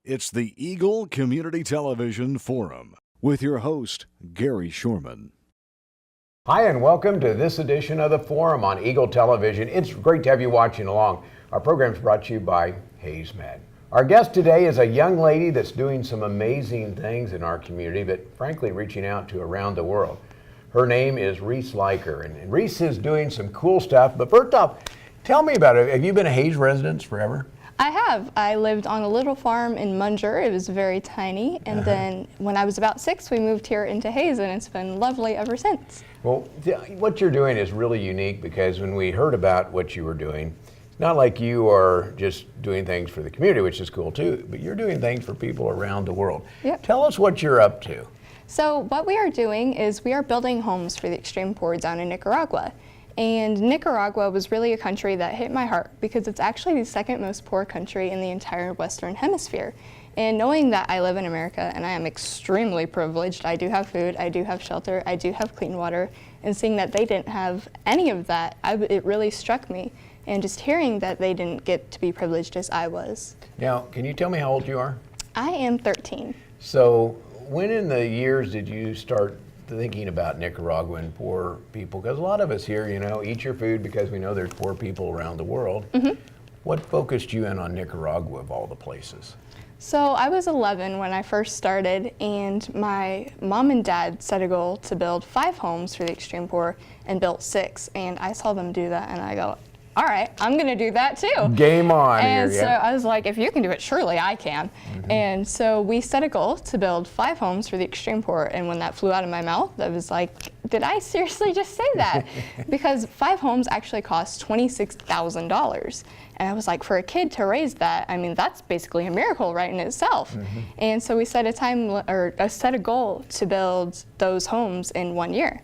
It's the Eagle Community Television Forum with your host, Gary Shorman. Hi, and welcome to this edition of the Forum on Eagle Television. It's great to have you watching along. Our program is brought to you by Hayes Med. Our guest today is a young lady that's doing some amazing things in our community, but frankly reaching out to around the world. Her name is Reece Leiker, and Reece is doing some cool stuff. But first off, tell me about it. Have you been a Hayes resident forever? I have. I lived on a little farm in Munger. It was very tiny. And then when I was about 6, we moved here into Hayes, and it's been lovely ever since. Well, what you're doing is really unique, because when we heard about what you were doing, it's not like you are just doing things for the community, which is cool too, but you're doing things for people around the world. Yep. Tell us what you're up to. So what we are doing is we are building homes for the extreme poor down in Nicaragua. And Nicaragua was really a country that hit my heart because it's actually the second most poor country in the entire Western Hemisphere. And knowing that I live in America and I am extremely privileged, I do have food, I do have shelter, I do have clean water, and seeing that they didn't have any of that, it really struck me. And just hearing that they didn't get to be privileged as I was. Now, can you tell me how old you are? I am 13. So when in the years did you start thinking about Nicaraguan poor people? Because a lot of us here, eat your food because we know there's poor people around the world. What focused you in on Nicaragua of all the places? So I was 11 when I first started, and my mom and dad set a goal to build 5 homes for the extreme poor and built 6. And I saw them do that and I go, all right, I'm gonna do that too. Game on. And here, so I was like, if you can do it, surely I can. And so we set a goal to build 5 homes for the extreme poor. And when that flew out of my mouth, I was like, did I seriously just say that? Because 5 homes actually cost $26,000. And I was like, for a kid to raise that, I mean, that's basically a miracle right in itself. And so we set a goal to build those homes in 1 year.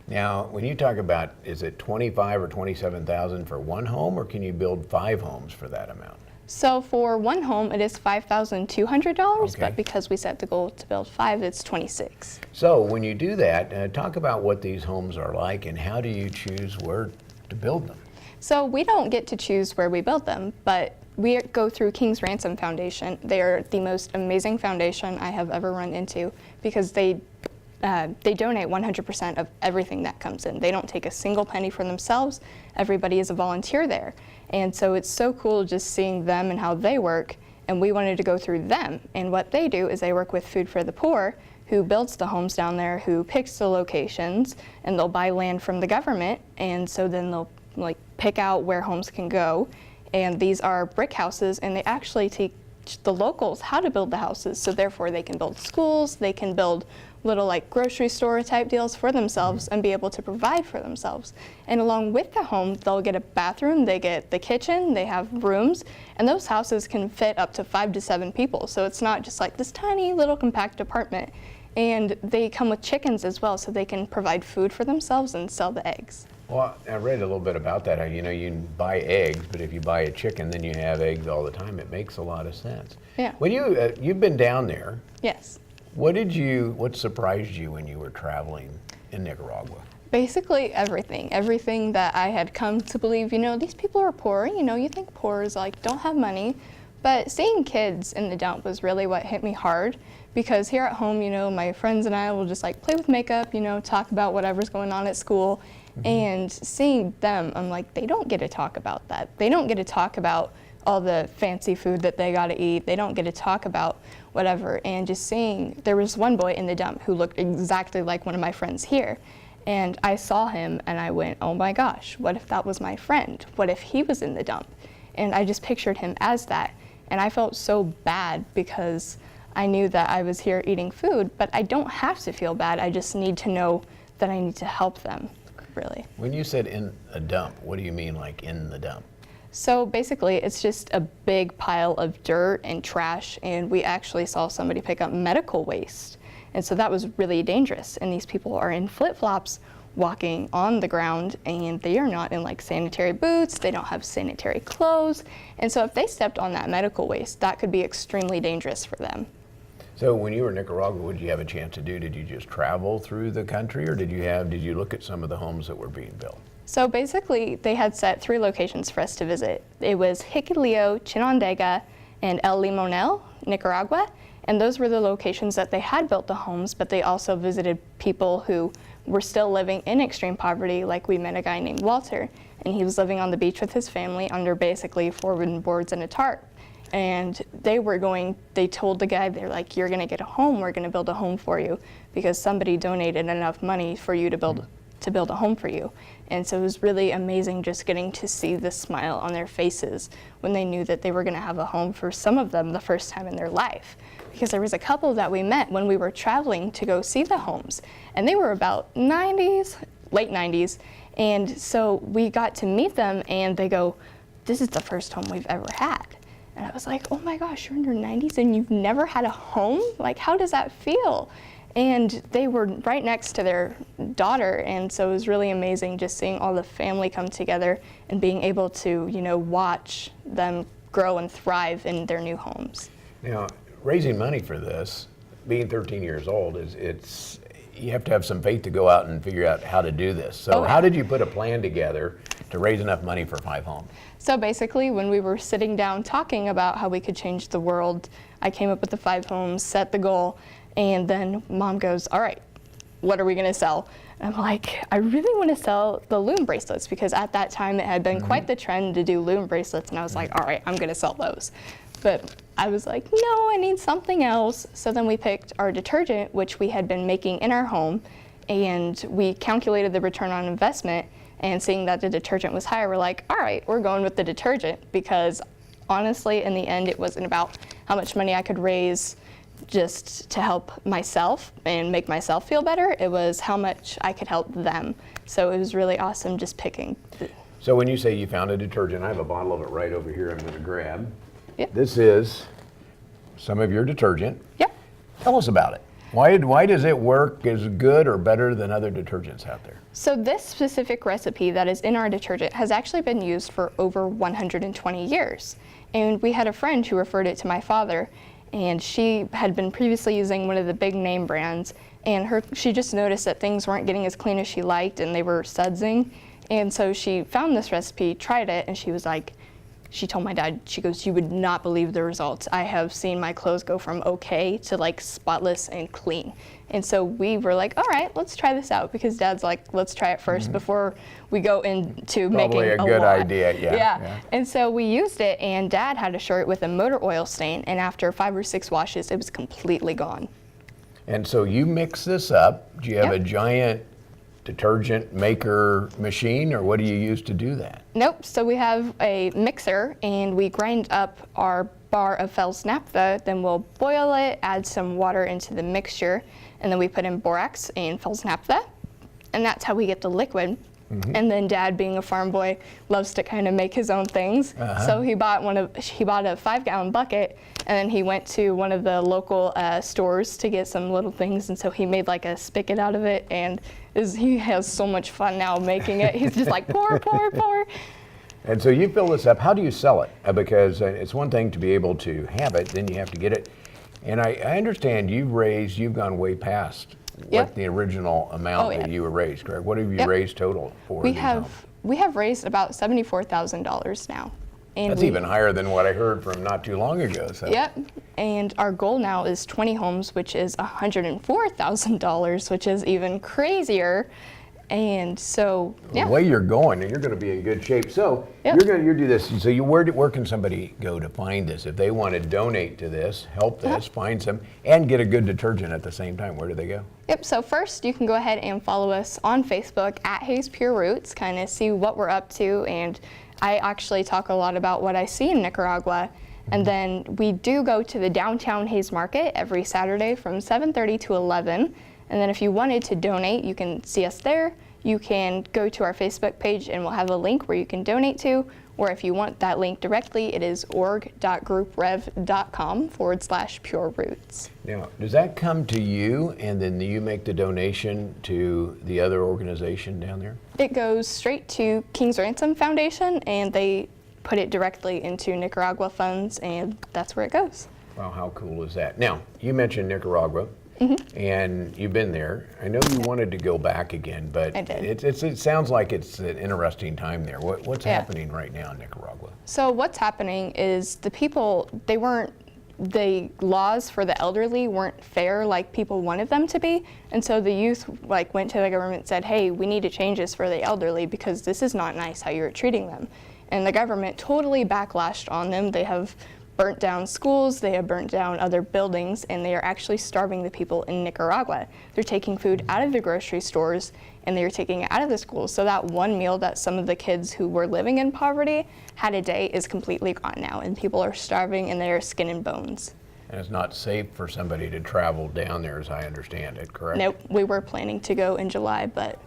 Now, when you talk about, is it 25 or 27,000 for one home, or can you build 5 homes for that amount? So for one home, it is $5,200, Okay. but because we set the goal to build 5, it's 26. So when you do that, talk about what these homes are like and how do you choose where to build them? So we don't get to choose where we build them, but we go through King's Ransom Foundation. They are the most amazing foundation I have ever run into because they donate 100% of everything that comes in. They don't take a single penny for themselves. Everybody is a volunteer there. And so it's so cool just seeing them and how they work, and we wanted to go through them. And what they do is they work with Food for the Poor, who builds the homes down there, who picks the locations, and they'll buy land from the government, and so then they'll pick out where homes can go. And these are brick houses, and they actually teach the locals how to build the houses, so therefore they can build schools, they can build little grocery store type deals for themselves and be able to provide for themselves. And along with the home, they'll get a bathroom, they get the kitchen, they have rooms, and those houses can fit up to 5 to 7 people. So it's not just like this tiny little compact apartment. And they come with chickens as well, so they can provide food for themselves and sell the eggs. Well, I read a little bit about that. You can buy eggs, but if you buy a chicken, then you have eggs all the time. It makes a lot of sense. Yeah. When you've been down there. Yes. What surprised you when you were traveling in Nicaragua? Basically everything that I had come to believe. These people are poor. You think poor is don't have money, but seeing kids in the dump was really what hit me hard. Because here at home, my friends and I will just play with makeup, talk about whatever's going on at school. And seeing them, I'm like, they don't get to talk about that. They don't get to talk about all the fancy food that they got to eat. They don't get to talk about whatever. And just seeing, there was one boy in the dump who looked exactly like one of my friends here. And I saw him and I went, oh my gosh, what if that was my friend? What if he was in the dump? And I just pictured him as that. And I felt so bad because I knew that I was here eating food, but I don't have to feel bad. I just need to know that I need to help them, really. When you said in a dump, what do you mean in the dump? So basically, it's just a big pile of dirt and trash, and we actually saw somebody pick up medical waste. And so that was really dangerous. And these people are in flip-flops walking on the ground, and they are not in sanitary boots, they don't have sanitary clothes. And so if they stepped on that medical waste, that could be extremely dangerous for them. So when you were in Nicaragua, what did you have a chance to do? Did you just travel through the country, or did you look at some of the homes that were being built? So basically, they had set 3 locations for us to visit. It was Hikuleo, Chinandega, and El Limonel, Nicaragua. And those were the locations that they had built the homes, but they also visited people who were still living in extreme poverty. Like we met a guy named Walter, and he was living on the beach with his family under basically 4 wooden boards and a tarp. And they told the guy, they're like, you're gonna get a home, we're gonna build a home for you, because somebody donated enough money for you to build a home for you. And so it was really amazing just getting to see the smile on their faces when they knew that they were gonna have a home, for some of them the first time in their life. Because there was a couple that we met when we were traveling to go see the homes, and they were about 90s, late 90s. And so we got to meet them, and they go, this is the first home we've ever had. And I was like, oh my gosh, you're in your 90s and you've never had a home? Like, how does that feel? And they were right next to their daughter, and so it was really amazing just seeing all the family come together and being able to, watch them grow and thrive in their new homes. Now, raising money for this, being 13 years old, you have to have some faith to go out and figure out how to do this. So how did you put a plan together to raise enough money for 5 homes? So basically, when we were sitting down talking about how we could change the world, I came up with the 5 homes, set the goal, and then Mom goes, all right, what are we gonna sell? And I'm like, I really wanna sell the loom bracelets, because at that time it had been quite the trend to do loom bracelets, and I was like, all right, I'm gonna sell those. But I was like, no, I need something else. So then we picked our detergent, which we had been making in our home, and we calculated the return on investment, and seeing that the detergent was higher, we're like, all right, we're going with the detergent, because honestly, in the end, it wasn't about how much money I could raise just to help myself and make myself feel better. It was how much I could help them. So it was really awesome just picking. So when you say you found a detergent, I have a bottle of it right over here I'm going to grab. Yep. This is some of your detergent. Yep. Tell us about it. Why does it work as good or better than other detergents out there? So this specific recipe that is in our detergent has actually been used for over 120 years. And we had a friend who referred it to my father, and she had been previously using one of the big name brands, and she just noticed that things weren't getting as clean as she liked, and they were sudsing. And so she found this recipe, tried it, and she was like, she told my dad, she goes, you would not believe the results. I have seen my clothes go from okay to like spotless and clean. And so we were like, all right, let's try this out, because Dad's like, let's try it first before we go into making a lot. Probably a good idea, yeah. And so we used it, and Dad had a shirt with a motor oil stain, and after 5 or 6 washes, it was completely gone. And so you mix this up. Do you have a giant detergent maker machine, or what do you use to do that? Nope, so we have a mixer, and we grind up our bar of Fels naphtha, then we'll boil it, add some water into the mixture, and then we put in borax and Fels naphtha, and that's how we get the liquid. And then Dad, being a farm boy, loves to kind of make his own things. So he bought a 5-gallon bucket, and then he went to one of the local stores to get some little things, and so he made like a spigot out of it, and he has so much fun now making it. He's just like pour, pour, pour. And so you fill this up. How do you sell it? Because it's one thing to be able to have it, then you have to get it. And I understand you've gone way past what the original amount that you were raised, correct? What have you raised total for? We have raised about $74,000 now. And that's even higher than what I heard from not too long ago. So. Yep, and our goal now is 20 homes, which is $104,000, which is even crazier. And so, the way you're going, you're going to be in good shape. So you do this. So where can somebody go to find this? If they want to donate to this, help this, find some, and get a good detergent at the same time, where do they go? Yep, so first you can go ahead and follow us on Facebook at Hayes Pure Roots, kind of see what we're up to, and I actually talk a lot about what I see in Nicaragua. And then we do go to the downtown Hayes Market every Saturday from 7:30 to 11. And then if you wanted to donate, you can see us there. You can go to our Facebook page, and we'll have a link where you can donate to. Or if you want that link directly, it is org.grouprev.com/Pure Roots. Now, does that come to you, and then you make the donation to the other organization down there? It goes straight to King's Ransom Foundation, and they put it directly into Nicaragua funds, and that's where it goes. Wow, how cool is that? Now, you mentioned Nicaragua. And you've been there. I know you wanted to go back again, but I did. It sounds like it's an interesting time there. What's happening right now in Nicaragua? So what's happening is the laws for the elderly weren't fair like people wanted them to be, and so the youth went to the government and said, hey, we need to change this for the elderly because this is not nice how you're treating them. And the government totally backlashed on them. They have burnt down schools, they have burnt down other buildings, and they are actually starving the people in Nicaragua. They're taking food out of the grocery stores and they are taking it out of the schools. So that one meal that some of the kids who were living in poverty had a day is completely gone now, and people are starving and they are skin and bones. And it's not safe for somebody to travel down there, as I understand it, correct? Nope, we were planning to go in July, but...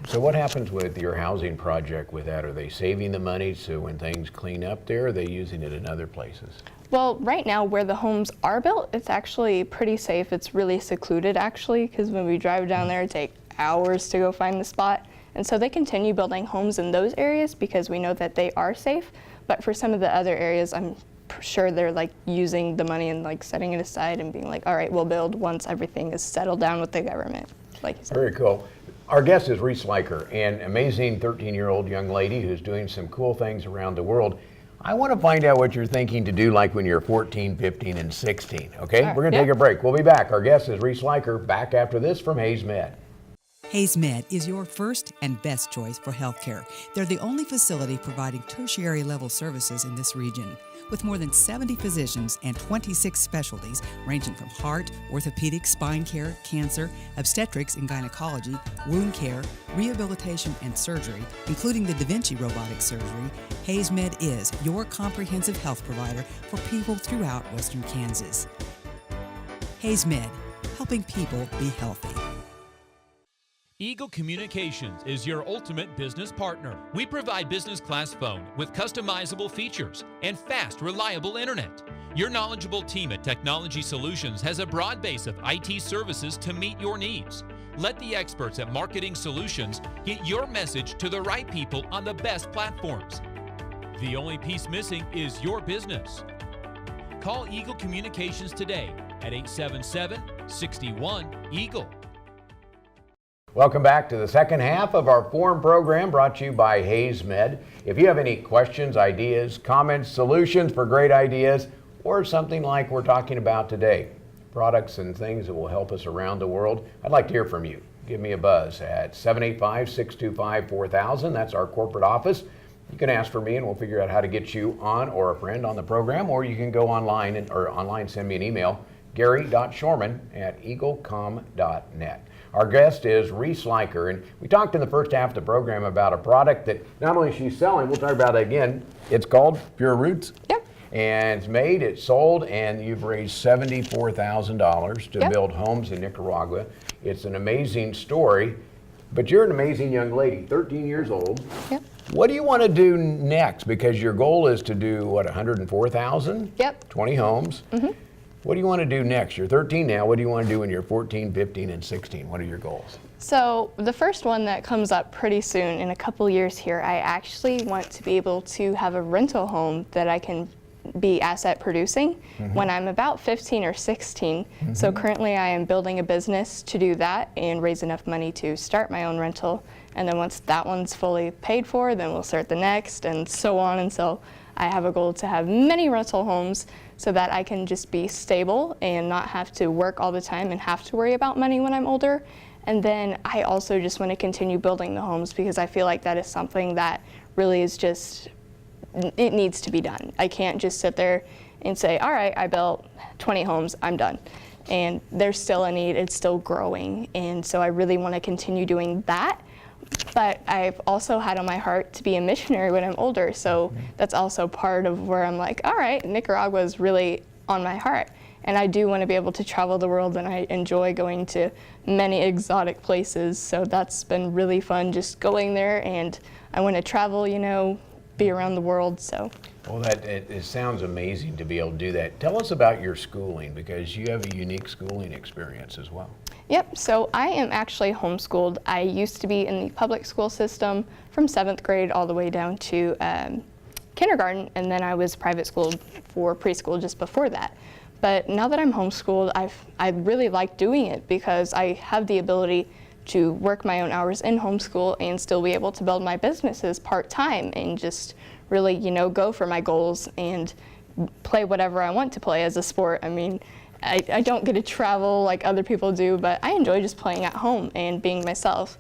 So what happens with your housing project with that? Are they saving the money so when things clean up there, or are they using it in other places? Well, right now where the homes are built, it's actually pretty safe. It's really secluded actually, because when we drive down there, it takes hours to go find the spot. And so they continue building homes in those areas because we know that they are safe. But for some of the other areas, I'm sure they're using the money and setting it aside and being all right, we'll build once everything is settled down with the government, like you said. Very cool. Our guest is Reece Leiker, an amazing 13-year-old young lady who's doing some cool things around the world. I want to find out what you're thinking to do when you're 14, 15, and 16, okay? Right, We're going to take a break. We'll be back. Our guest is Reece Leiker, back after this from Hayes Med. Hayes Med is your first and best choice for healthcare. They're the only facility providing tertiary level services in this region. With more than 70 physicians and 26 specialties ranging from heart, orthopedic, spine care, cancer, obstetrics and gynecology, wound care, rehabilitation and surgery, including the Da Vinci robotic surgery, Hayes Med is your comprehensive health provider for people throughout Western Kansas. Hayes Med, helping people be healthy. Eagle Communications is your ultimate business partner. We provide business class phone with customizable features and fast, reliable internet. Your knowledgeable team at Technology Solutions has a broad base of IT services to meet your needs. Let the experts at Marketing Solutions get your message to the right people on the best platforms. The only piece missing is your business. Call Eagle Communications today at 877-61-EAGLE. Welcome back to the second half of our forum program brought to you by Hayes Med. If you have any questions, ideas, comments, solutions for great ideas, or something like we're talking about today, products and things that will help us around the world, I'd like to hear from you. Give me a buzz at 785-625-4000. That's our corporate office. You can ask for me and we'll figure out how to get you on or a friend on the program, or you can go online send me an email, gary.shorman@eaglecom.net. Our guest is Reece Leiker, and we talked in the first half of the program about a product that not only she's selling, we'll talk about it again, it's called Pure Roots. Yep. And it's made, it's sold, and you've raised $74,000 to build homes in Nicaragua. It's an amazing story, but you're an amazing young lady, 13 years old. Yep. What do you want to do next? Because your goal is to do, 104,000? Yep. 20 homes? Mm-hmm. What do you want to do next? You're 13 now. What do you want to do when you're 14, 15, and 16? What are your goals? So the first one that comes up pretty soon in a couple years here, I actually want to be able to have a rental home that I can be asset producing when I'm about 15 or 16. So currently I am building a business to do that and raise enough money to start my own rental. And then once that one's fully paid for, then we'll start the next and so on until I have a goal to have many rental homes so that I can just be stable and not have to work all the time and have to worry about money when I'm older. And then I also just want to continue building the homes because I feel like that is something that really is just, it needs to be done. I can't just sit there and say, all right, I built 20 homes, I'm done. And there's still a need, it's still growing. And so I really want to continue doing that. But I've also had on my heart to be a missionary when I'm older, so that's also part of where I'm like, all right, Nicaragua is really on my heart. And I do want to be able to travel the world, and I enjoy going to many exotic places, so that's been really fun just going there, and I want to travel, be around the world, so. Well, it sounds amazing to be able to do that. Tell us about your schooling, because you have a unique schooling experience as well. Yep, so I am actually homeschooled. I used to be in the public school system from 7th grade all the way down to kindergarten, and then I was private schooled for preschool just before that. But now that I'm homeschooled, I really like doing it because I have the ability to work my own hours in homeschool and still be able to build my businesses part-time and just really, go for my goals and play whatever I want to play as a sport. I mean, I don't get to travel like other people do, but I enjoy just playing at home and being myself.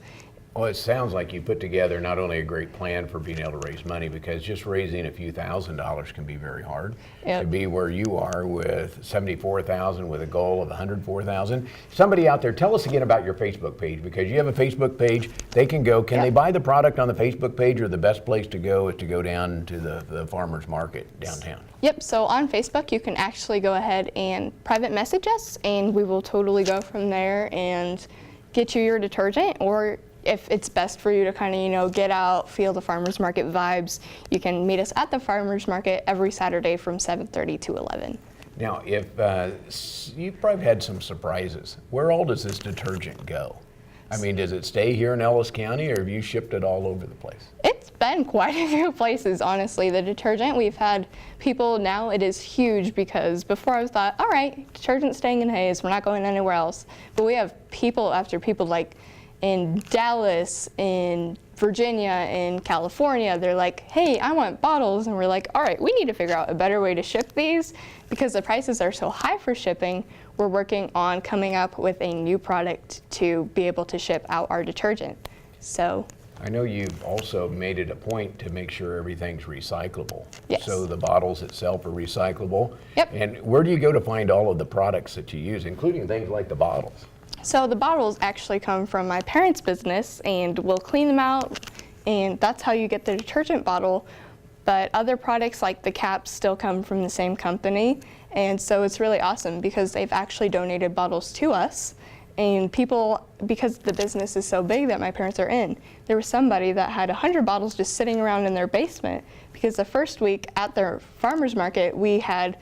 Well, it sounds like you put together not only a great plan for being able to raise money, because just raising a few $1,000s can be very hard. Yep. To be where you are with $74,000 with a goal of $104,000. Somebody out there, tell us again about your Facebook page, because you have a Facebook page. They can go. Can they buy the product on the Facebook page, or the best place to go is to go down to the farmer's market downtown? Yep, so on Facebook you can actually go ahead and private message us, and we will totally go from there and get you your detergent. Or if it's best for you to kind of, get out, feel the farmer's market vibes, you can meet us at the farmer's market every Saturday from 7:30 to 11. Now, if you've probably had some surprises, where all does this detergent go? I mean, does it stay here in Ellis County, or have you shipped it all over the place? It's been quite a few places, honestly. The detergent, we've had people, now it is huge, because before I thought, all right, detergent staying in Hayes, we're not going anywhere else. But we have people after people, like in Dallas, in Virginia, in California. They're like, hey, I want bottles. And we're like, all right, we need to figure out a better way to ship these, because the prices are so high for shipping. We're working on coming up with a new product to be able to ship out our detergent. So I know you've also made it a point to make sure everything's recyclable. Yes. So the bottles itself are recyclable. Yep. And where do you go to find all of the products that you use, including things like the bottles? So the bottles actually come from my parents' business, and we'll clean them out, and that's how you get the detergent bottle. But other products like the caps still come from the same company, and so it's really awesome because they've actually donated bottles to us. And people, because the business is so big that my parents are in, there was somebody that had 100 bottles just sitting around in their basement, because the first week at their farmer's market we had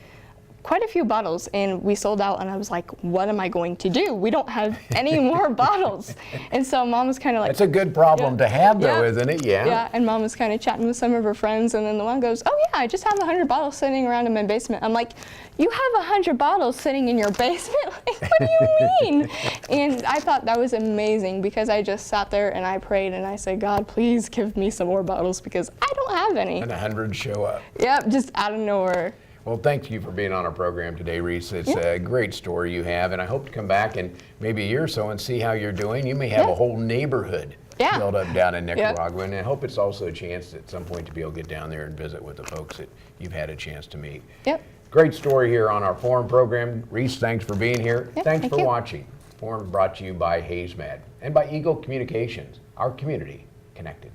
quite a few bottles and we sold out, and I was like, what am I going to do? We don't have any more bottles. And so Mom was kind of like, That's a good problem to have, though, isn't it? Yeah. Yeah, and Mom was kind of chatting with some of her friends, and then the one goes, oh yeah, I just have 100 bottles sitting around in my basement. I'm like, you have 100 bottles sitting in your basement? Like, what do you mean? And I thought that was amazing, because I just sat there and I prayed and I said, God, please give me some more bottles, because I don't have any. And 100 show up. Yep, just out of nowhere. Well, thank you for being on our program today, Reece. It's a great story you have, and I hope to come back in maybe a year or so and see how you're doing. You may have a whole neighborhood built up down in Nicaragua, and I hope it's also a chance at some point to be able to get down there and visit with the folks that you've had a chance to meet. Yep. Great story here on our Forum program. Reece, thanks for being here. Yep, Thanks thank for you. watching. Forum brought to you by HaysMed and by Eagle Communications, our community connected.